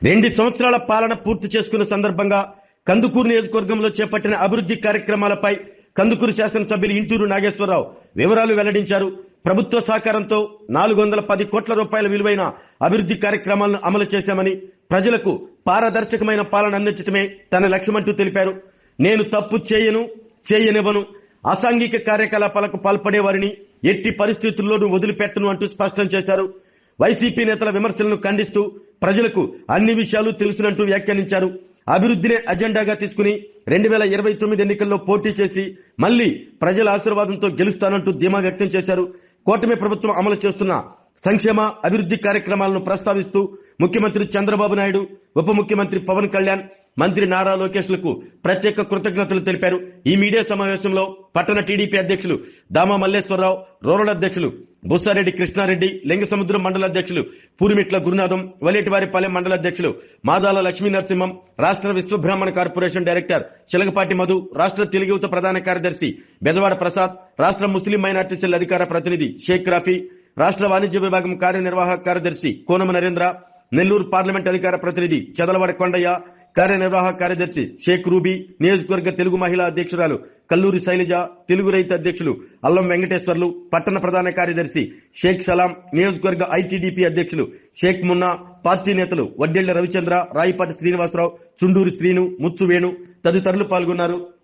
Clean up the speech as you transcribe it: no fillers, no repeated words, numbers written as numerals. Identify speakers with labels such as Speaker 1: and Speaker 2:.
Speaker 1: 2 సంవత్సరాల పాలన పూర్తి చేసుకున్న సందర్భంగా కందుకూరు నియోజకవర్గంలో చేపట్టిన అభివృద్ధి కార్యక్రమాలపై కందుకూరు శాసనసభ్యులు ఇంటూరు నాగేశ్వరరావు వివరాలు వెల్లడించారు. ప్రభుత్వ సహకారంతో 410 కోట్ల రూపాయల విలువైన అభివృద్ధి కార్యక్రమాలను అమలు చేశామని, ప్రజలకు పారదర్శకమైన పాలన అందించడమే తన లక్ష్యమంటూ తెలిపారు. నేను తప్పు చేయనివ్వను, అసాంఘిక కార్యకలాపాలకు పాల్పడేవారిని ఎట్టి పరిస్థితుల్లోనూ వదిలిపెట్టను అంటూ స్పష్టం చేశారు. వైసీపీ నేతల విమర్శలను ఖండిస్తూ ప్రజలకు అన్ని విషయాలు తెలుసునంటూ వ్యాఖ్యానించారు. అభివృద్ధినే అజెండాగా తీసుకుని 2029 ఎన్నికల్లో పోటీ చేసి మళ్లీ ప్రజల ఆశీర్వాదంతో గెలుస్తానంటూ ధీమా వ్యక్తం చేశారు. కూటమి ప్రభుత్వం అమలు చేస్తున్న సంక్షేమ అభివృద్ధి కార్యక్రమాలను ప్రస్తావిస్తూ ముఖ్యమంత్రి చంద్రబాబు నాయుడు, ఉప ముఖ్యమంత్రి పవన్ కళ్యాణ్, మంత్రి నారా లోకేష్లకు ప్రత్యేక కృతజ్ఞతలు తెలిపారు. ఈ మీడియా సమావేశంలో పట్టణ టీడీపీ అధ్యక్షులు దామా మల్లేశ్వరరావు, రూరల్ అధ్యక్షులు బుస్సారెడ్డి కృష్ణారెడ్డి, లింగసముద్రం మండల అధ్యక్షులు పూరిమిట్ల గురునాథం, వలేటివారిపాలెం మండల అధ్యక్షులు మాదాల లక్ష్మీ నరసింహం, రాష్ట్ర విశ్వబ్రాహ్మణ కార్పొరేషన్ డైరెక్టర్ చిలకపాటి మధు, రాష్ట్ర తెలుగు యువత ప్రధాన కార్యదర్శి బెజవాడ ప్రసాద్, రాష్ట్ర ముస్లిం మైనార్టీ సెల్ అధికార ప్రతినిధి షేక్ రాఫీ, రాష్ట్ర వాణిజ్య విభాగం కార్యనిర్వాహక కార్యదర్శి కోనమ నరేంద్ర, నెల్లూరు పార్లమెంట్ అధికార ప్రతినిధి చదలవాడ కొండయ్య, కార్యనిర్వాహక కార్యదర్శి షేక్ రూబీ, నియోజకవర్గ తెలుగు మహిళా అధ్యక్షురాలు కల్లూరి శైలజ, తెలుగు రైతు అధ్యక్షులు అల్లం వెంకటేశ్వర్లు, పట్టణ ప్రధాన కార్యదర్శి షేక్ సలాం, నియోజకవర్గ ఐటీడీపీ అధ్యక్షులు షేక్ మున్నా, పార్టీ నేతలు వడ్డెళ్ల రవిచంద్ర, రాయిపాటి శ్రీనివాసరావు, చుండూరి శ్రీను, ముచ్చు వేణు తదితరులు పాల్గొన్నారు.